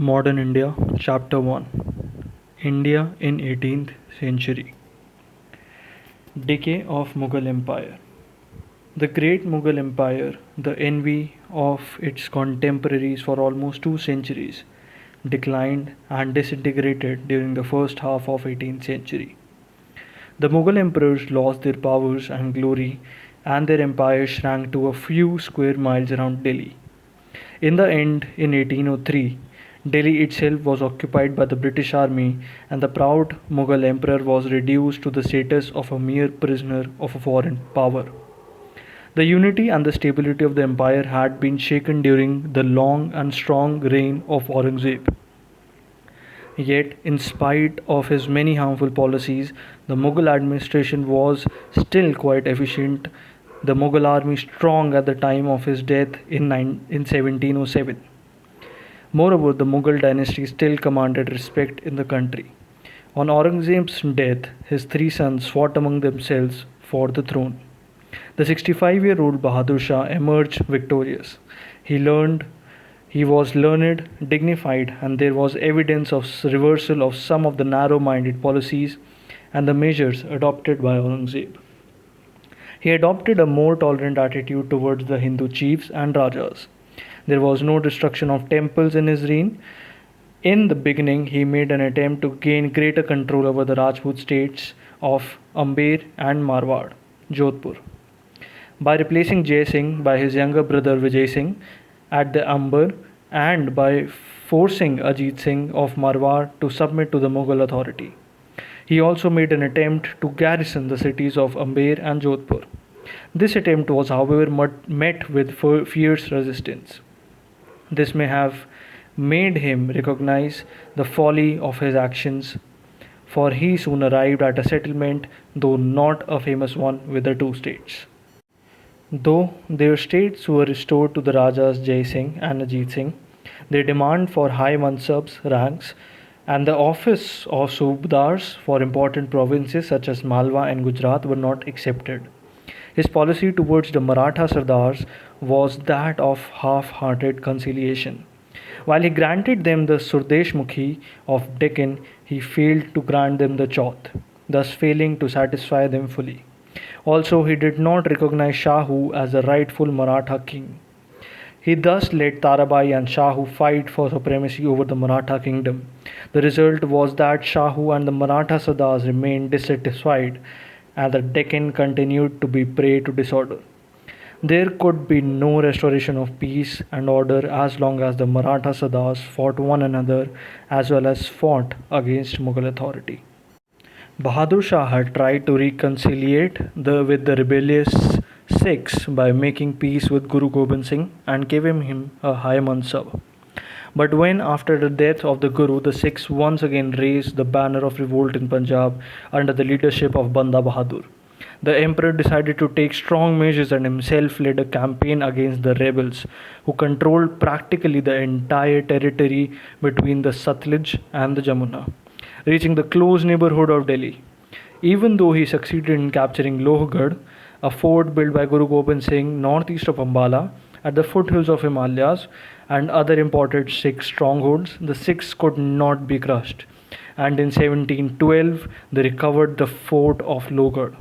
Modern India, Chapter 1. India in 18th century. Decay of Mughal Empire. The great Mughal Empire, the envy of its contemporaries for almost 2 centuries, declined and disintegrated during the first half of 18th century. The Mughal emperors lost their powers and glory, and their empire shrank to a few square miles around Delhi. In the end, in 1803, Delhi itself was occupied by the British army, and the proud Mughal emperor was reduced to the status of a mere prisoner of a foreign power. The unity and the stability of the empire had been shaken during the long and strong reign of Aurangzeb. Yet, in spite of his many harmful policies, the Mughal administration was still quite efficient, the Mughal army strong at the time of his death in 1707. Moreover, the Mughal dynasty still commanded respect in the country. On Aurangzeb's death, his three sons fought among themselves for the throne. The 65-year-old Bahadur Shah emerged victorious. He was learned, dignified, and there was evidence of reversal of some of the narrow-minded policies and the measures adopted by Aurangzeb. He adopted a more tolerant attitude towards the Hindu chiefs and rajas. There was no destruction of temples in his reign. In the beginning, he made an attempt to gain greater control over the Rajput states of Amber and Marwar, Jodhpur, by replacing Jai Singh by his younger brother Vijay Singh at the Amber, and by forcing Ajit Singh of Marwar to submit to the Mughal authority. He also made an attempt to garrison the cities of Amber and Jodhpur. This attempt was, however, met with fierce resistance. This may have made him recognize the folly of his actions, for he soon arrived at a settlement, though not a famous one, with the two states. Though their states were restored to the Rajas Jai Singh and Ajit Singh, their demand for high mansabs ranks and the office of subdars for important provinces such as Malwa and Gujarat were not accepted. His policy towards the Maratha Sardars was that of half-hearted conciliation. While he granted them the Surdeshmukhi of Deccan, he failed to grant them the Chauth, thus failing to satisfy them fully. Also, he did not recognize Shahu as the rightful Maratha king. He thus let Tarabai and Shahu fight for supremacy over the Maratha kingdom. The result was that Shahu and the Maratha Sardars remained dissatisfied, and the Deccan continued to be prey to disorder. There could be no restoration of peace and order as long as the Maratha Sardars fought one another as well as fought against Mughal authority. Bahadur Shah had tried to reconciliate with the rebellious Sikhs by making peace with Guru Gobind Singh and giving him a high mansab. But when, after the death of the Guru, the Sikhs once again raised the banner of revolt in Punjab under the leadership of Banda Bahadur, the emperor decided to take strong measures and himself led a campaign against the rebels, who controlled practically the entire territory between the Satluj and the Jamuna, reaching the close neighborhood of Delhi. Even though he succeeded in capturing Lohgarh, a fort built by Guru Gobind Singh northeast of Ambala, at the foothills of Himalayas, and other important Sikh strongholds, the Sikhs could not be crushed, and in 1712 they recovered the fort of Lohgarh.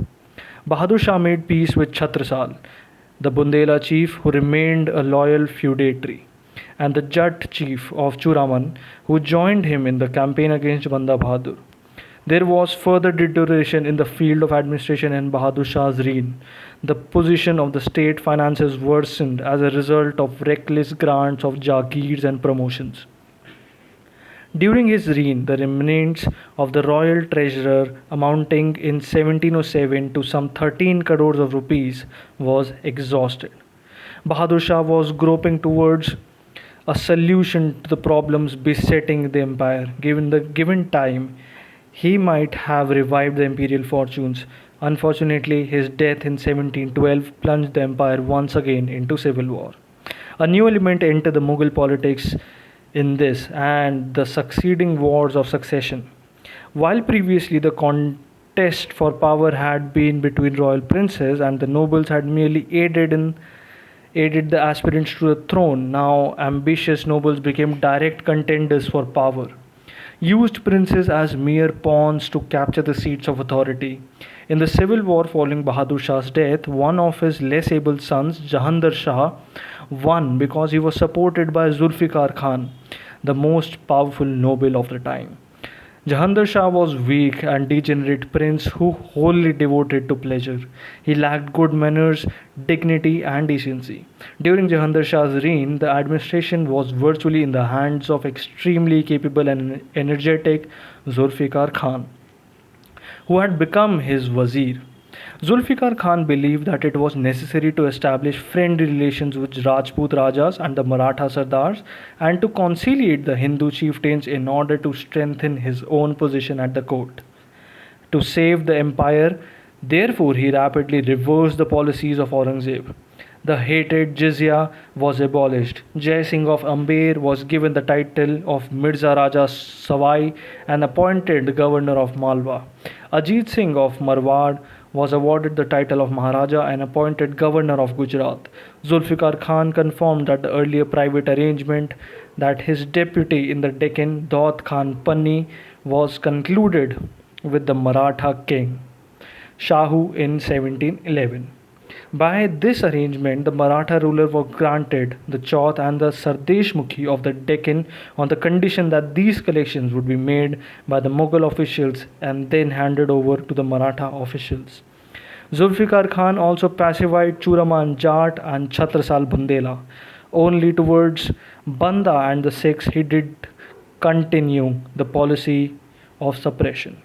Bahadur Shah made peace with Chhatrasal, the Bundela chief who remained a loyal feudatory, and the Jat chief of Churaman, who joined him in the campaign against Banda Bahadur. There was further deterioration in the field of administration in Bahadur Shah's reign. The position of the state finances worsened as a result of reckless grants of jagirs and promotions. During his reign, the remnants of the royal treasurer, amounting in 1707 to some 13 crores of rupees, was exhausted. Bahadur Shah was groping towards a solution to the problems besetting the empire. Given the given time, he might have revived the imperial fortunes. Unfortunately, his death in 1712 plunged the empire once again into civil war. A new element entered the Mughal politics in this and the succeeding wars of succession. While previously the contest for power had been between royal princes and the nobles had merely aided in aided the aspirants to the throne. Now ambitious nobles became direct contenders for power, used princes as mere pawns to capture the seats of authority. In the civil war following Bahadur Shah's death, one of his less able sons, Jahandar Shah, won because he was supported by Zulfikar Khan, the most powerful noble of the time. Jahandar Shah was weak and degenerate prince who wholly devoted to pleasure. He lacked good manners, dignity and decency. During Jahandar Shah's reign, the administration was virtually in the hands of extremely capable and energetic Zulfikar Khan, who had become his wazir. Zulfikar Khan believed that it was necessary to establish friendly relations with Rajput Rajas and the Maratha Sardars and to conciliate the Hindu chieftains in order to strengthen his own position at the court. To save the empire, therefore, he rapidly reversed the policies of Aurangzeb. The hated jizya was abolished. Jai Singh of Amber was given the title of Mirza Raja Savai and appointed governor of Malwa. Ajit Singh of Marwad was awarded the title of Maharaja and appointed governor of Gujarat. Zulfikar Khan confirmed that the earlier private arrangement that his deputy in the Deccan, Daud Khan Panni, was concluded with the Maratha king Shahu in 1711. By this arrangement, the Maratha ruler was granted the Chauth and the Sardeshmukhi of the Deccan on the condition that these collections would be made by the Mughal officials and then handed over to the Maratha officials. Zulfikar Khan also pacified Churaman Jat and Chhatrasal Bundela. Only towards Banda and the Sikhs he did continue the policy of suppression.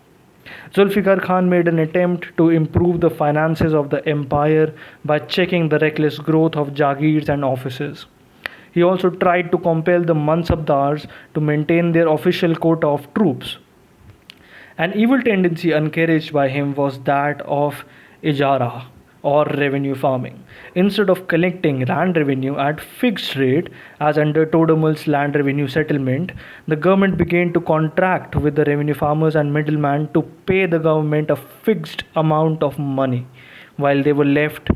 Zulfikar Khan made an attempt to improve the finances of the empire by checking the reckless growth of jagirs and offices. He also tried to compel the Mansabdars to maintain their official quota of troops. An evil tendency encouraged by him was that of ijara or revenue farming. Instead of collecting land revenue at fixed rate as under Todemal's land revenue settlement, the government began to contract with the revenue farmers and middlemen to pay the government a fixed amount of money, while they were left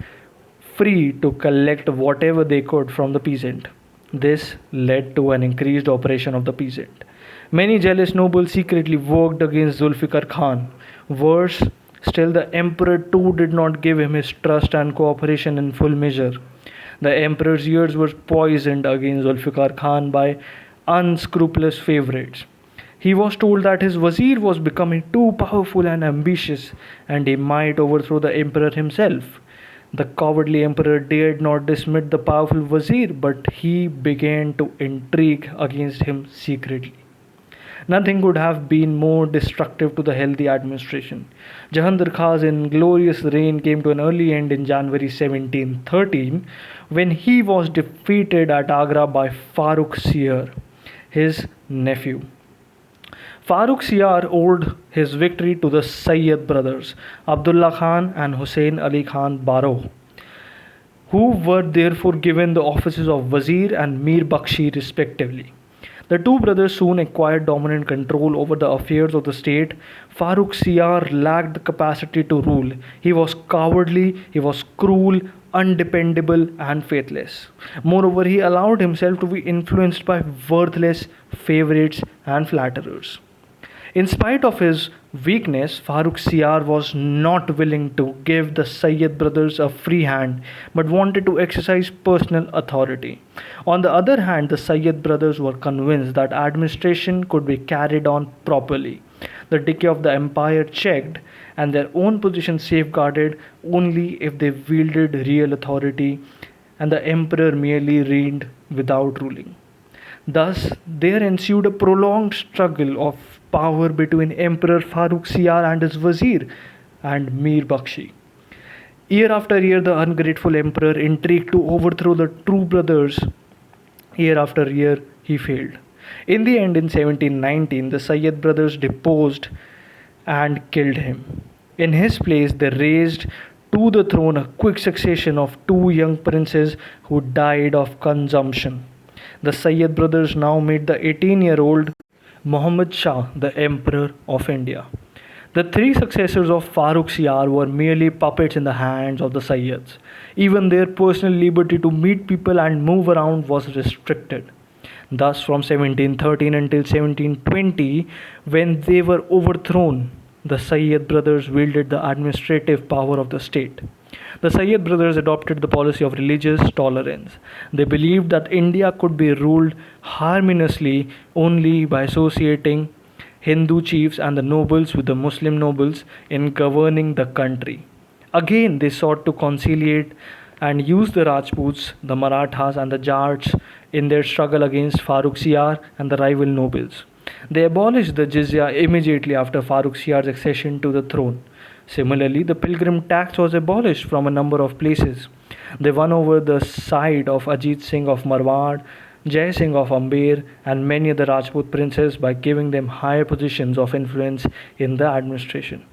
free to collect whatever they could from the peasant. This led to an increased operation of the peasant. Many jealous nobles secretly worked against Zulfikar Khan. Worse still, the emperor too did not give him his trust and cooperation in full measure. The emperor's ears were poisoned against Zulfikar Khan by unscrupulous favorites. He was told that his wazir was becoming too powerful and ambitious and he might overthrow the emperor himself. The cowardly emperor dared not dismiss the powerful wazir, but he began to intrigue against him secretly. Nothing could have been more destructive to the healthy administration. Jahandar Khan's inglorious reign came to an early end in January 1713 when he was defeated at Agra by Farrukh Siyar, his nephew. Farrukh Siyar owed his victory to the Sayyid brothers, Abdullah Khan and Hussain Ali Khan Baro, who were therefore given the offices of Wazir and Mir Bakshi respectively. The two brothers soon acquired dominant control over the affairs of the state. Farrukh Siyar lacked the capacity to rule. He was cowardly, he was cruel, undependable, and faithless. Moreover, he allowed himself to be influenced by worthless favorites and flatterers. In spite of his weakness, Farrukh Siyar was not willing to give the Sayyid brothers a free hand but wanted to exercise personal authority. On the other hand, the Sayyid brothers were convinced that administration could be carried on properly, the decay of the empire checked, and their own position safeguarded only if they wielded real authority and the emperor merely reigned without ruling. Thus, there ensued a prolonged struggle of power between Emperor Farrukh Siyar and his Wazir and Mir Bakshi. Year after year, the ungrateful emperor intrigued to overthrow the two brothers. Year after year, he failed. In the end, in 1719, the Sayyid brothers deposed and killed him. In his place, they raised to the throne a quick succession of two young princes who died of consumption. The Sayyid brothers now made the 18-year-old Muhammad Shah the Emperor of India. The three successors of Farooq Siyar were merely puppets in the hands of the Sayyids. Even their personal liberty to meet people and move around was restricted. Thus, from 1713 until 1720, when they were overthrown, the Sayyid brothers wielded the administrative power of the state. The Sayyid brothers adopted the policy of religious tolerance. They believed that India could be ruled harmoniously only by associating Hindu chiefs and the nobles with the Muslim nobles in governing the country. Again, they sought to conciliate and use the Rajputs, the Marathas, and the Jats in their struggle against Farooq Siyar and the rival nobles. They abolished the jizya immediately after Farooq Siyar's accession to the throne. Similarly, the pilgrim tax was abolished from a number of places. They won over the side of Ajit Singh of Marwar, Jai Singh of Amber, and many other Rajput princes by giving them higher positions of influence in the administration.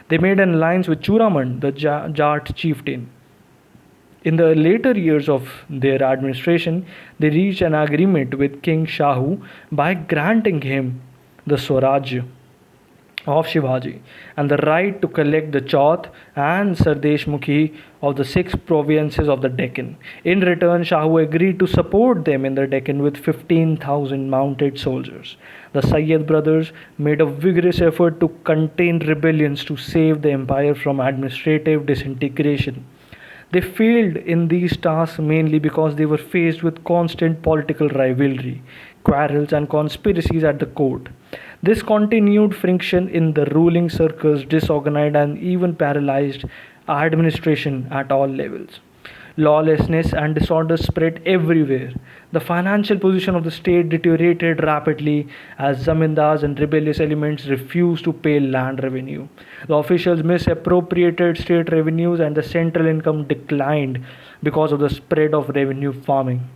They made an alliance with Churamand, the Jat chieftain. In the later years of their administration, they reached an agreement with King Shahu by granting him the Swaraj of Shivaji and the right to collect the Chauth and Sardeshmukhi of the six provinces of the Deccan. In return, Shahu agreed to support them in the Deccan with 15,000 mounted soldiers. The Sayyid brothers made a vigorous effort to contain rebellions to save the empire from administrative disintegration. They failed in these tasks mainly because they were faced with constant political rivalry, quarrels, and conspiracies at the court. This continued friction in the ruling circles disorganized and even paralyzed administration at all levels. Lawlessness and disorder spread everywhere. The financial position of the state deteriorated rapidly as zamindars and rebellious elements refused to pay land revenue. The officials misappropriated state revenues and the central income declined because of the spread of revenue farming.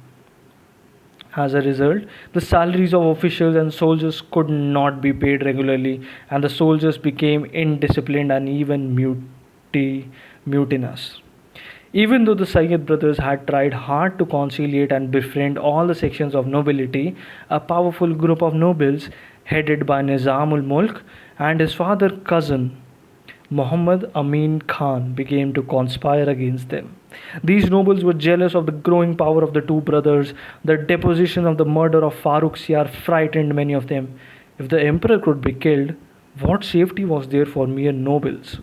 As a result, the salaries of officials and soldiers could not be paid regularly, and the soldiers became indisciplined and even mutinous. Even though the Sayyid brothers had tried hard to conciliate and befriend all the sections of nobility, a powerful group of nobles, headed by Nizam ul Mulk and his father cousin Muhammad Amin Khan, began to conspire against them. These nobles were jealous of the growing power of the two brothers. The deposition of the murder of Farooq Siyar frightened many of them. If the emperor could be killed, what safety was there for mere nobles?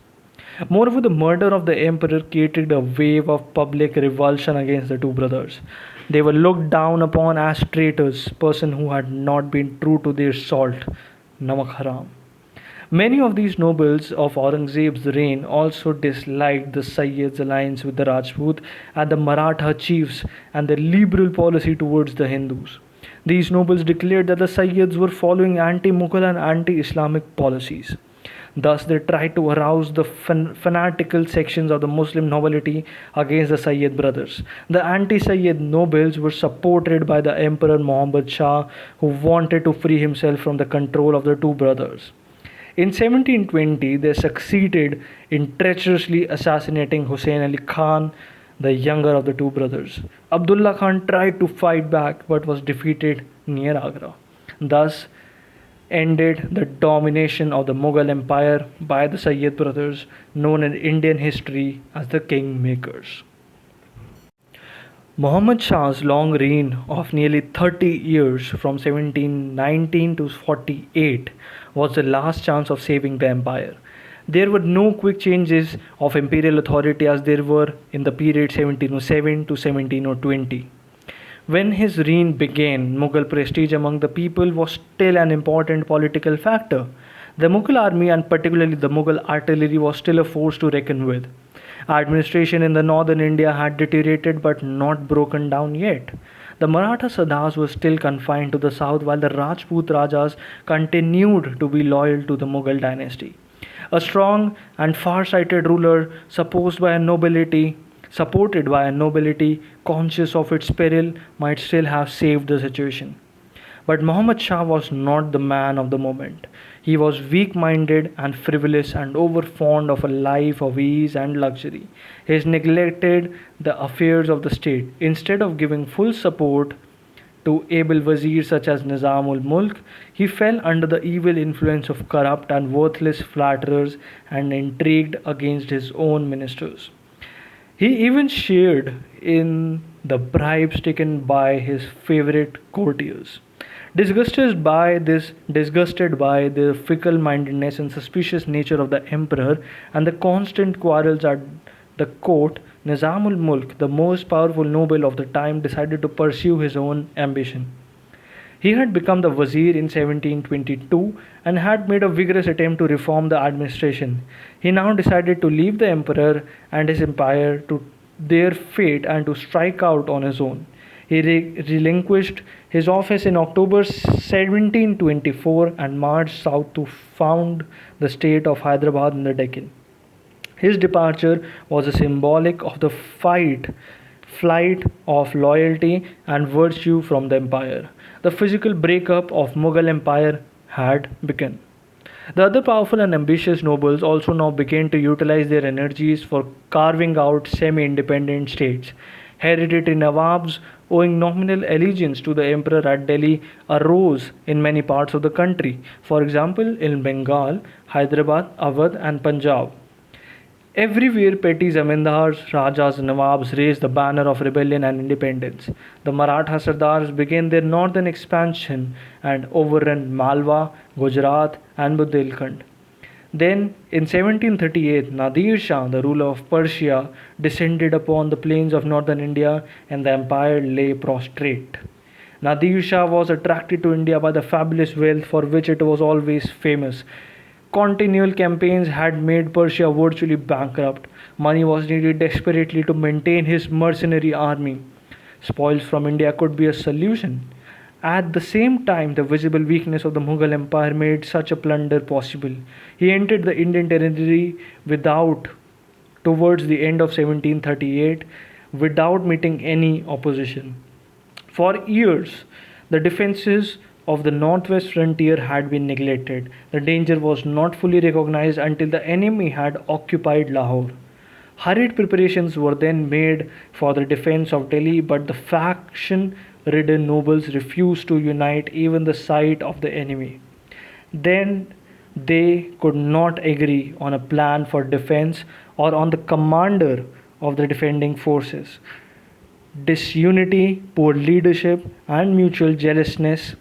Moreover, the murder of the emperor created a wave of public revulsion against the two brothers. They were looked down upon as traitors, persons who had not been true to their salt, Namak Haram. Many of these nobles of Aurangzeb's reign also disliked the Sayyids' alliance with the Rajput and the Maratha chiefs and their liberal policy towards the Hindus. These nobles declared that the Sayyids were following anti-Mughal and anti-Islamic policies. Thus, they tried to arouse the fanatical sections of the Muslim nobility against the Sayyid brothers. The anti-Sayyid nobles were supported by the Emperor Muhammad Shah, who wanted to free himself from the control of the two brothers. In 1720, they succeeded in treacherously assassinating Hussein Ali Khan, the younger of the two brothers. Abdullah Khan tried to fight back but was defeated near Agra. Thus ended the domination of the Mughal Empire by the Sayyid brothers, known in Indian history as the Kingmakers. Muhammad Shah's long reign of nearly 30 years from 1719 to 48 was the last chance of saving the empire. There were no quick changes of imperial authority as there were in the period 1707 to 1720. When his reign began, Mughal prestige among the people was still an important political factor. The Mughal army and particularly the Mughal artillery was still a force to reckon with. Administration in the northern India had deteriorated but not broken down yet. The Maratha Sardars were still confined to the south while the Rajput Rajas continued to be loyal to the Mughal dynasty. A strong and far-sighted ruler supported by a nobility conscious of its peril might still have saved the situation. But Muhammad Shah was not the man of the moment. He was weak-minded and frivolous and overfond of a life of ease and luxury. He neglected the affairs of the state. Instead of giving full support to able viziers such as Nizam ul Mulk, he fell under the evil influence of corrupt and worthless flatterers and intrigued against his own ministers. He even shared in the bribes taken by his favorite courtiers. Disgusted by the fickle-mindedness and suspicious nature of the emperor and the constant quarrels at the court, Nizam-ul-Mulk, the most powerful noble of the time, decided to pursue his own ambition. He had become the vizier in 1722 and had made a vigorous attempt to reform the administration. He now decided to leave the emperor and his empire to their fate and to strike out on his own. He relinquished his office in October 1724 and marched south to found the state of Hyderabad in the Deccan. His departure was a symbolic of the flight of loyalty and virtue from the empire. The physical breakup of Mughal empire had begun. The other powerful and ambitious nobles also now began to utilize their energies for carving out semi-independent states. Hereditary Nawabs, owing nominal allegiance to the emperor at Delhi, arose in many parts of the country. For example, in Bengal, Hyderabad, Awadh, and Punjab. Everywhere petty zamindars, rajas, and nawabs raised the banner of rebellion and independence. The Maratha Sardars began their northern expansion and overran Malwa, Gujarat, and Bundelkhand. Then, in 1738, Nadir Shah, the ruler of Persia, descended upon the plains of northern India and the empire lay prostrate. Nadir Shah was attracted to India by the fabulous wealth for which it was always famous. Continual campaigns had made Persia virtually bankrupt. Money was needed desperately to maintain his mercenary army. Spoils from India could be a solution. At the same time, the visible weakness of the Mughal Empire made such a plunder possible. He entered the Indian territory towards the end of 1738, without meeting any opposition. For years, the defenses of the northwest frontier had been neglected. The danger was not fully recognized until the enemy had occupied Lahore. Hurried preparations were then made for the defense of Delhi, but the faction-ridden nobles refused to unite even the sight of the enemy. Then they could not agree on a plan for defense or on the commander of the defending forces. Disunity, poor leadership, and mutual jealousness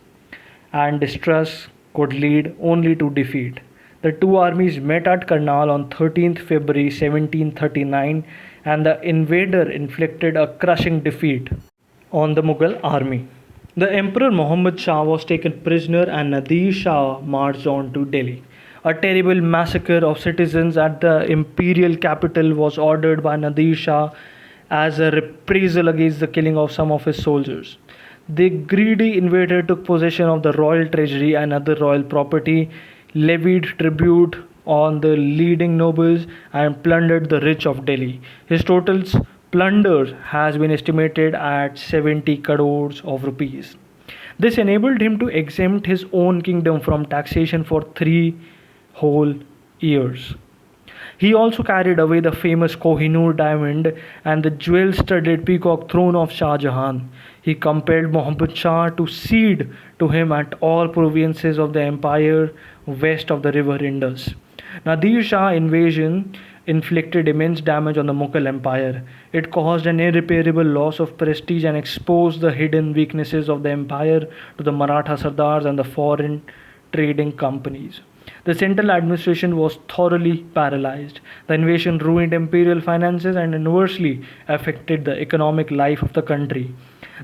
and distrust could lead only to defeat. The two armies met at Karnal on 13th February 1739 and the invader inflicted a crushing defeat on the Mughal army. The Emperor Muhammad Shah was taken prisoner and Nadir Shah marched on to Delhi. A terrible massacre of citizens at the imperial capital was ordered by Nadir Shah as a reprisal against the killing of some of his soldiers. The greedy invader took possession of the royal treasury and other royal property, levied tribute on the leading nobles, and plundered the rich of Delhi. His total plunder has been estimated at 70 crores of rupees. This enabled him to exempt his own kingdom from taxation for 3 whole years. He also carried away the famous Kohinoor diamond and the jewel-studded peacock throne of Shah Jahan. He compelled Muhammad Shah to cede to him at all provinces of the empire west of the river Indus. Nadir Shah invasion inflicted immense damage on the Mughal Empire. It caused an irreparable loss of prestige and exposed the hidden weaknesses of the empire to the Maratha Sardars and the foreign trading companies. The central administration was thoroughly paralyzed. The invasion ruined imperial finances and inversely affected the economic life of the country.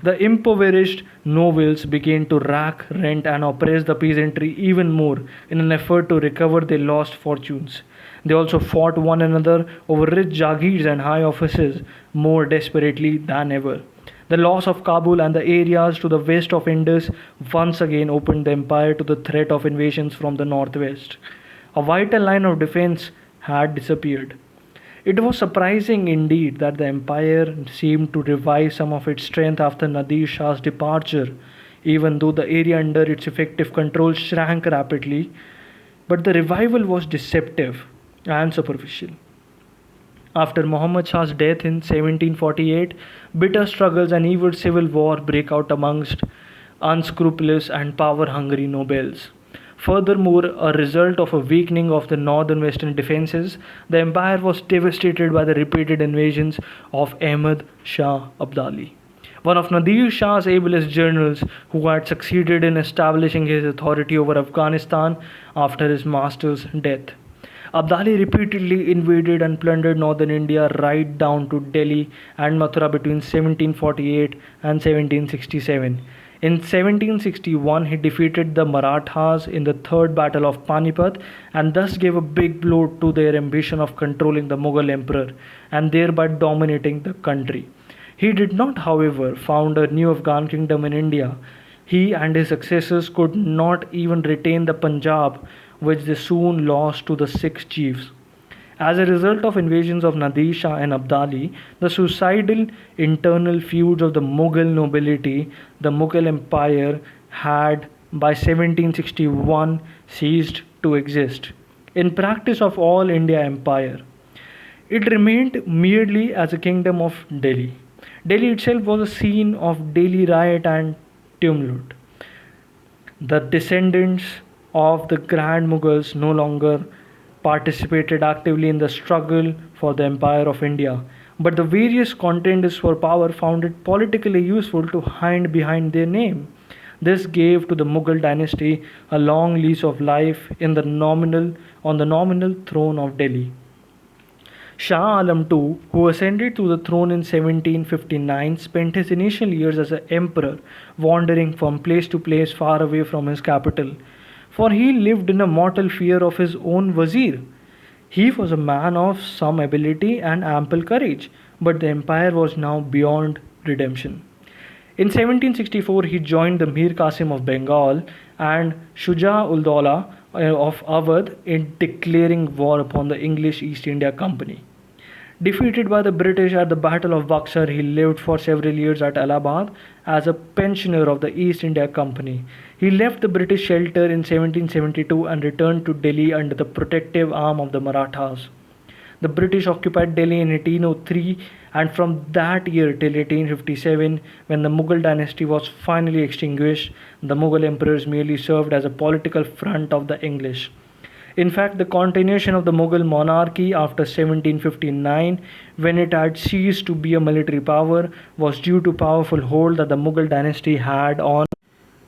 The impoverished nobles began to rack rent and oppress the peasantry even more in an effort to recover their lost fortunes. They also fought one another over rich jagirs and high offices more desperately than ever. The loss of Kabul and the areas to the west of Indus once again opened the empire to the threat of invasions from the northwest. A vital line of defense had disappeared. It was surprising indeed that the empire seemed to revive some of its strength after Nadir Shah's departure, even though the area under its effective control shrank rapidly. But the revival was deceptive and superficial. After Muhammad Shah's death in 1748, bitter struggles and even civil war break out amongst unscrupulous, and power hungry nobles. Furthermore, a result of a weakening of the northern western defenses, the empire was devastated by the repeated invasions of Ahmad Shah Abdali, one of Nadir Shah's ablest generals, who had succeeded in establishing his authority over Afghanistan after his master's death. Abdali repeatedly invaded and plundered northern India right down to Delhi and Mathura between 1748 and 1767. In 1761, he defeated the Marathas in the Third Battle of Panipat and thus gave a big blow to their ambition of controlling the Mughal emperor and thereby dominating the country. He did not, however, found a new Afghan kingdom in India. He and his successors could not even retain the Punjab, which they soon lost to the Sikh chiefs. As a result of invasions of Nadir Shah and Abdali, the suicidal internal feuds of the Mughal nobility, the Mughal Empire had by 1761 ceased to exist. In practice of all India Empire, it remained merely as a kingdom of Delhi. Delhi itself was a scene of daily riot and tumult. The descendants of the Grand Mughals no longer participated actively in the struggle for the Empire of India, but the various contenders for power found it politically useful to hide behind their name. This gave to the Mughal dynasty a long lease of life on the nominal throne of Delhi. Shah Alam II, who ascended to the throne in 1759, spent his initial years as an emperor, wandering from place to place far away from his capital, for he lived in a mortal fear of his own Wazir. He was a man of some ability and ample courage, but the empire was now beyond redemption. In 1764, he joined the Mir Qasim of Bengal and Shuja ul Dawla of Awadh in declaring war upon the English East India Company. Defeated by the British at the Battle of Buxar, he lived for several years at Allahabad as a pensioner of the East India Company. He left the British shelter in 1772 and returned to Delhi under the protective arm of the Marathas. The British occupied Delhi in 1803, and from that year till 1857, when the Mughal dynasty was finally extinguished, the Mughal emperors merely served as a political front of the English. In fact, the continuation of the Mughal monarchy after 1759, when it had ceased to be a military power, was due to powerful hold that the Mughal dynasty had on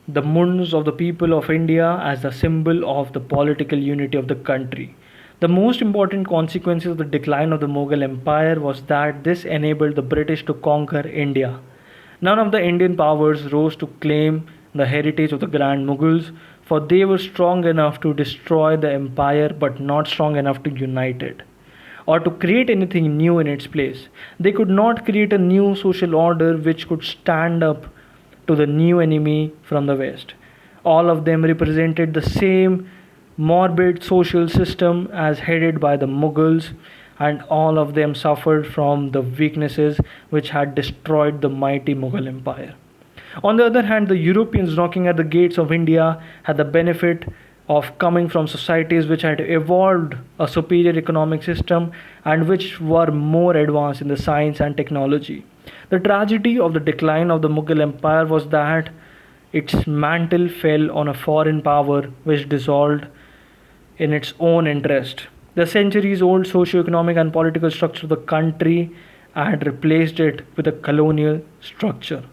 the munds of the people of India as the symbol of the political unity of the country. The most important consequences of the decline of the Mughal Empire was that this enabled the British to conquer India. None of the Indian powers rose to claim the heritage of the Grand Mughals, for they were strong enough to destroy the empire but not strong enough to unite it, or to create anything new in its place. They could not create a new social order which could stand up to the new enemy from the West. All of them represented the same morbid social system as headed by the Mughals, and all of them suffered from the weaknesses which had destroyed the mighty Mughal Empire. On the other hand, the Europeans knocking at the gates of India had the benefit of coming from societies which had evolved a superior economic system and which were more advanced in the science and technology. The tragedy of the decline of the Mughal Empire was that its mantle fell on a foreign power which dissolved in its own interest the centuries old socio-economic and political structure of the country and replaced it with a colonial structure.